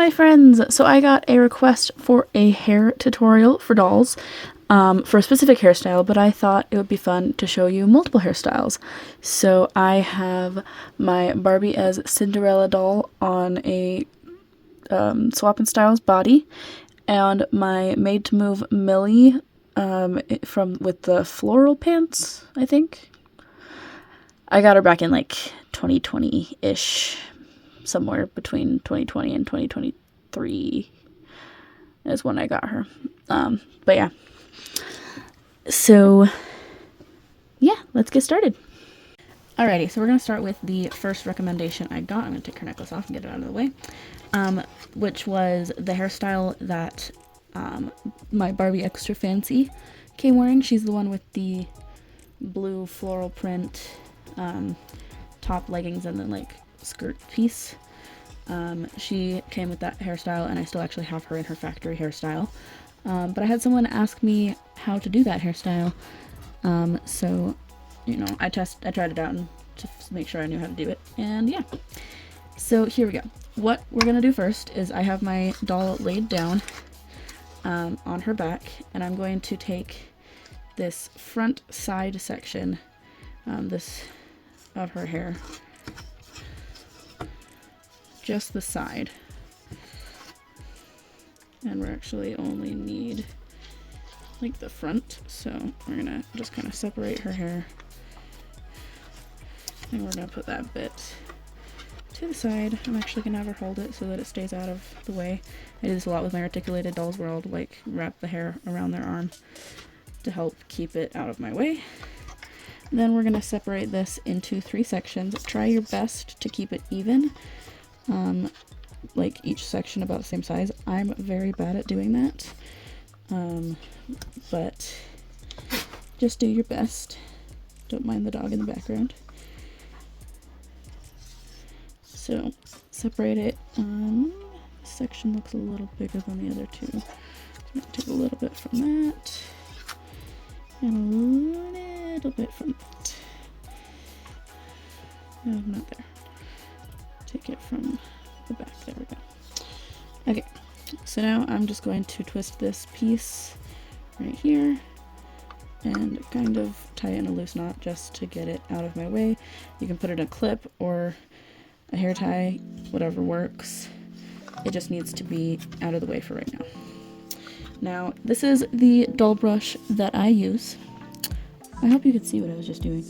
my friends! So I got a request for a hair tutorial for dolls for a specific hairstyle, but I thought it would be fun to show you multiple hairstyles. So I have my Barbie as Cinderella doll on a Swap and Styles body, and my Made to Move Millie with the floral pants, I think. I got her back in like 2020-ish, somewhere between 2020 and 2023 is when I got her. But yeah. So yeah, let's get started. Alrighty, so we're going to start with the first recommendation I got. I'm going to take her necklace off and get it out of the way. Which was the hairstyle that my Barbie Extra Fancy came wearing. She's the one with the blue floral print top, leggings, and then like skirt piece. She came with that hairstyle, and I still actually have her in her factory hairstyle. But I had someone ask me how to do that hairstyle. So, you know, I tried it out and to make sure I knew how to do it. And yeah, so here we go. What we're gonna do first is I have my doll laid down on her back, and I'm going to take this front side section, this of her hair, just the side, and we actually only need like the front, so we're gonna just kind of separate her hair, and we're gonna put that bit to the side. I'm actually gonna have her hold it so that it stays out of the way. I do this a lot with my articulated dolls, where I'll like wrap the hair around their arm to help keep it out of my way. Then we're gonna separate this into 3 sections. Try your best to keep it even, like each section about the same size. I'm very bad at doing that, but just do your best. Don't mind the dog in the background. So separate it. This section looks a little bigger than the other two. So I'm gonna take a little bit from that, and a little bit from that. No, not there. Take it from the back. There we go. Okay, so now I'm just going to twist this piece right here and kind of tie it in a loose knot just to get it out of my way. You can put it in a clip or a hair tie, whatever works. It just needs to be out of the way for right now. Now, this is the doll brush that I use. I hope you could see what I was just doing.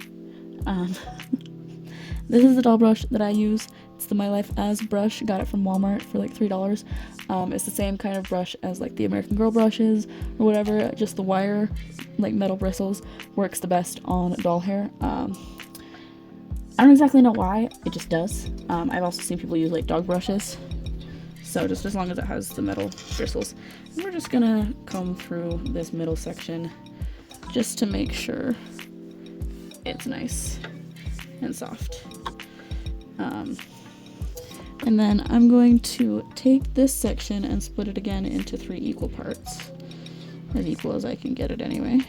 This is the doll brush that I use. It's the My Life As brush. Got it from Walmart for like $3. It's the same kind of brush as like the American Girl brushes or whatever. Just the wire, like metal bristles, works the best on doll hair. I don't exactly know why, it just does. I've also seen people use like dog brushes. So just as long as it has the metal bristles. And we're just gonna comb through this middle section just to make sure it's nice and soft. And then I'm going to take this section and split it again into 3 equal parts. As equal as I can get it anyway.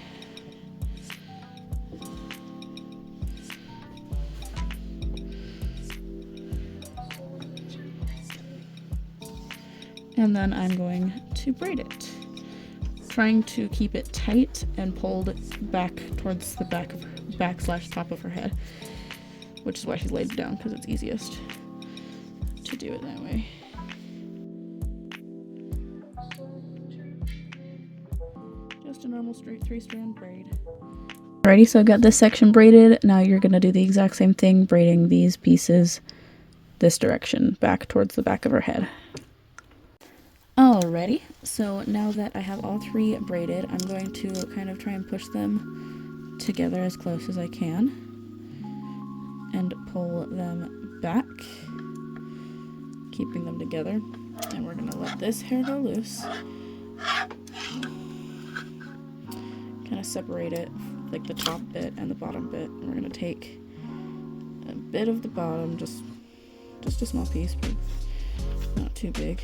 And then I'm going to braid it, trying to keep it tight and pulled back towards the back/top of her head, which is why she's laid down, because it's easiest to do it that way. Just a normal straight 3-strand braid. Alrighty, so I've got this section braided. Now you're gonna do the exact same thing, braiding these pieces this direction, back towards the back of her head. Alrighty, so now that I have all 3 braided, I'm going to kind of try and push them together as close as I can and pull them back, keeping them together. And we're gonna let this hair go loose. Kind of separate it, like the top bit and the bottom bit. And we're gonna take a bit of the bottom, just a small piece, but not too big.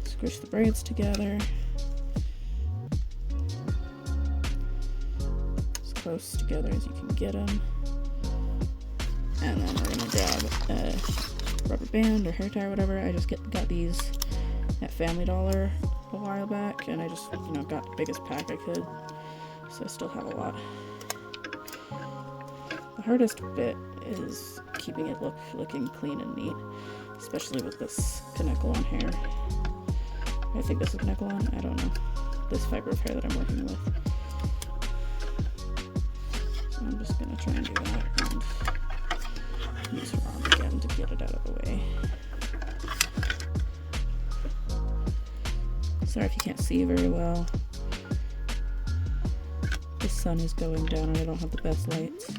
Squish the braids together as close together as you can get them, rubber band or hair tie or whatever. I just got these at Family Dollar a while back, and I just, you know, got the biggest pack I could, so I still have a lot. The hardest bit is keeping it looking clean and neat, especially with this Kanekalon hair. I think this is Kanekalon, I don't know. This fiber of hair that I'm working with. So I'm just gonna try and do that and use her arm again to get it out of the way. Sorry if you can't see very well. The sun is going down and I don't have the best lights.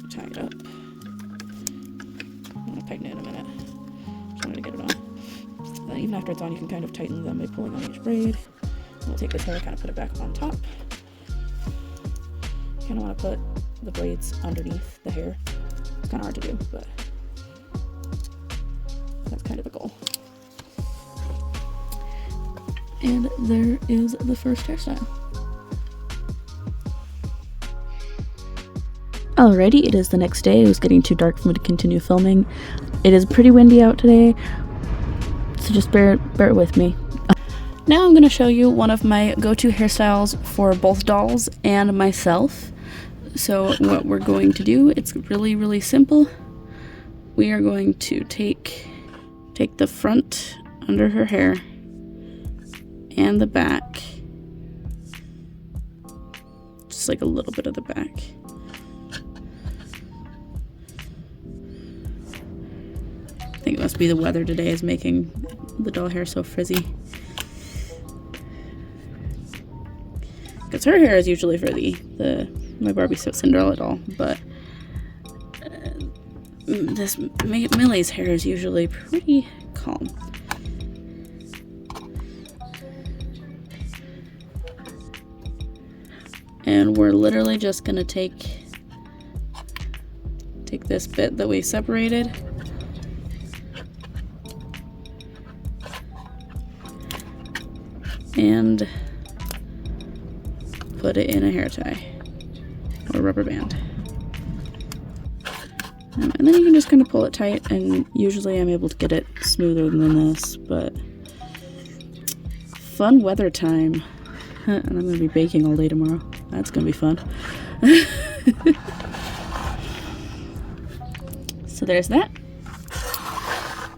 Tie it up. I'm gonna tighten it in a minute. Just wanted to get it on. Then even after it's on, you can kind of tighten them by pulling on each braid. We'll take this hair, kind of put it back on top. You kind of want to put the braids underneath the hair. It's kind of hard to do, but that's kind of the goal. And there is the first hairstyle. Alrighty, it is the next day. It was getting too dark for me to continue filming. It is pretty windy out today, so just bear with me. Now I'm going to show you one of my go-to hairstyles for both dolls and myself. So what we're going to do, it's really, really simple. We are going to take the front under her hair and the back, just like a little bit of the back. I think it must be the weather today is making the doll hair so frizzy. Because her hair is usually frizzy, my Barbie Cinderella doll, but this Millie's hair is usually pretty calm. And we're literally just gonna take this bit that we separated and put it in a hair tie or rubber band. And then you can just kind of pull it tight, and usually I'm able to get it smoother than this, but fun weather time. And I'm going to be baking all day tomorrow. That's going to be fun. So there's that.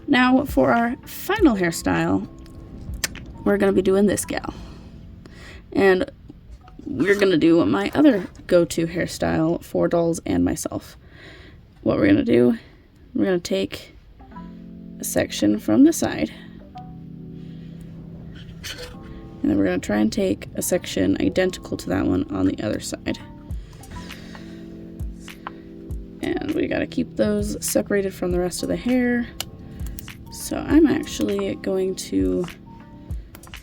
Now for our final hairstyle, we're going to be doing this gal. And we're going to do my other go-to hairstyle for dolls and myself. What we're going to do, we're going to take a section from the side, and then we're going to try and take a section identical to that one on the other side. And we got to keep those separated from the rest of the hair. So I'm actually going to,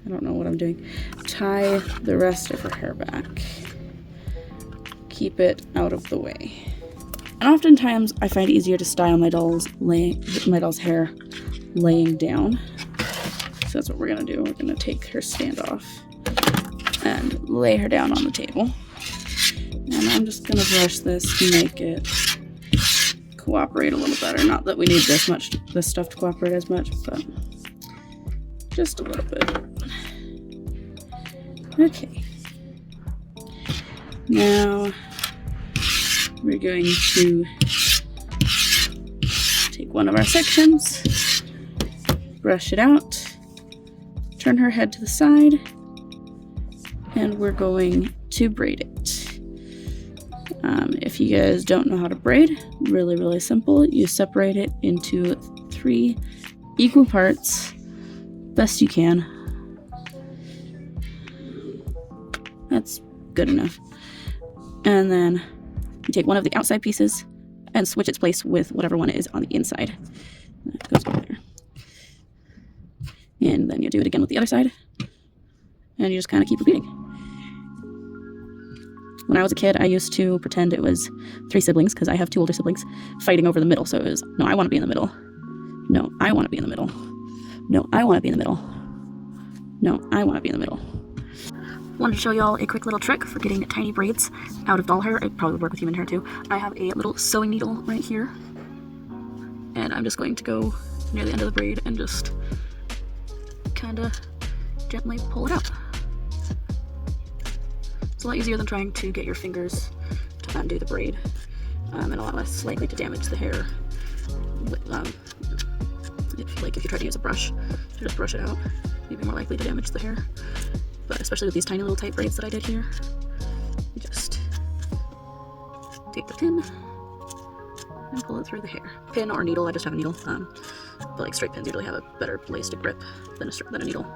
I don't know what I'm doing, tie the rest of her hair back. Keep it out of the way. And oftentimes I find it easier to style my doll's hair laying down. So that's what we're gonna do. We're gonna take her stand off and lay her down on the table. And I'm just gonna brush this to make it cooperate a little better. Not that we need this stuff to cooperate as much, but just a little bit. Okay. Now we're going to take one of our sections, brush it out, turn her head to the side, and we're going to braid it. If you guys don't know how to braid, really, really simple. You separate it into 3 equal parts, best you can. That's good enough. And then you take one of the outside pieces and switch its place with whatever one is on the inside. That goes over there. And then you do it again with the other side. And you just kind of keep repeating. When I was a kid, I used to pretend it was 3 siblings, because I have 2 older siblings, fighting over the middle. So it was, no, I want to be in the middle. No, I want to be in the middle. No, I want to be in the middle. No, I want to be in the middle. Wanted to show y'all a quick little trick for getting tiny braids out of doll hair. It probably would work with human hair too. I have a little sewing needle right here, and I'm just going to go near the end of the braid and just kind of gently pull it out. It's a lot easier than trying to get your fingers to undo the braid, and a lot less likely to damage the hair. If you try to use a brush to just brush it out, you'd be more likely to damage the hair. But especially with these tiny little tight braids that I did here, you just take the pin and pull it through the hair. Pin or needle, I just have a needle, but like straight pins usually have a better place to grip than a needle.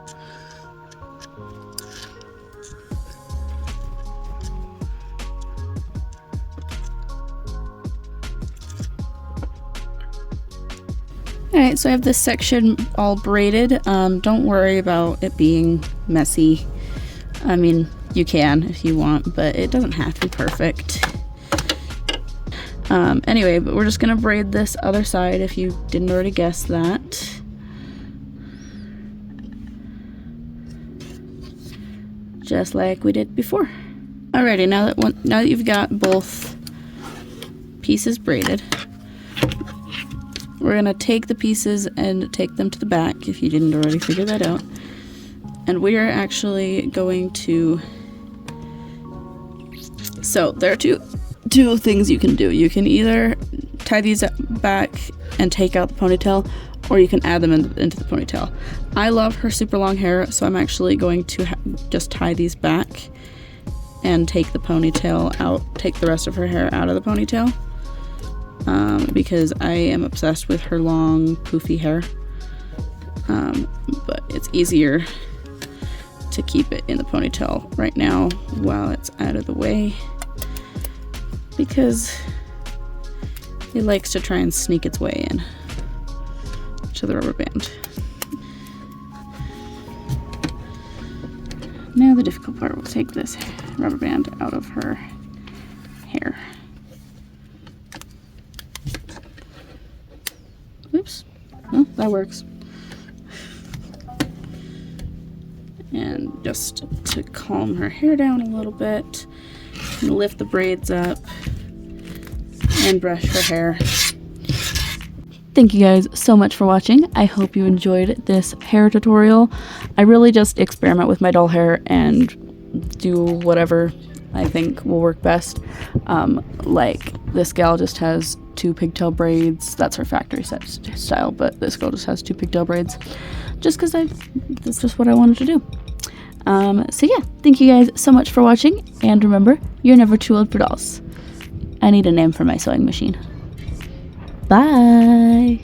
Alright, so I have this section all braided. Don't worry about it being messy. I mean, you can if you want, but it doesn't have to be perfect. Anyway, but we're just gonna braid this other side if you didn't already guess that. Just like we did before. Alrighty, now that you've got both pieces braided, we're gonna take the pieces and take them to the back if you didn't already figure that out. And we are actually going to, so there are two things you can do. You can either tie these back and take out the ponytail, or you can add them into the ponytail. I love her super long hair, so I'm actually going to just tie these back and take the ponytail out, take the rest of her hair out of the ponytail, because I am obsessed with her long poofy hair, but it's easier to keep it in the ponytail right now while it's out of the way, because it likes to try and sneak its way in to the rubber band. Now the difficult part, we'll take this rubber band out of her hair. Oops. Oh, that works. And just to calm her hair down a little bit, I'm gonna lift the braids up and brush her hair. Thank you guys so much for watching. I hope you enjoyed this hair tutorial. I really just experiment with my doll hair and do whatever I think will work best. Like this gal just has 2 pigtail braids. That's her factory set style, but this girl just has 2 pigtail braids just because that's just what I wanted to do. So yeah, thank you guys so much for watching, and remember, you're never too old for dolls. I need a name for my sewing machine. Bye!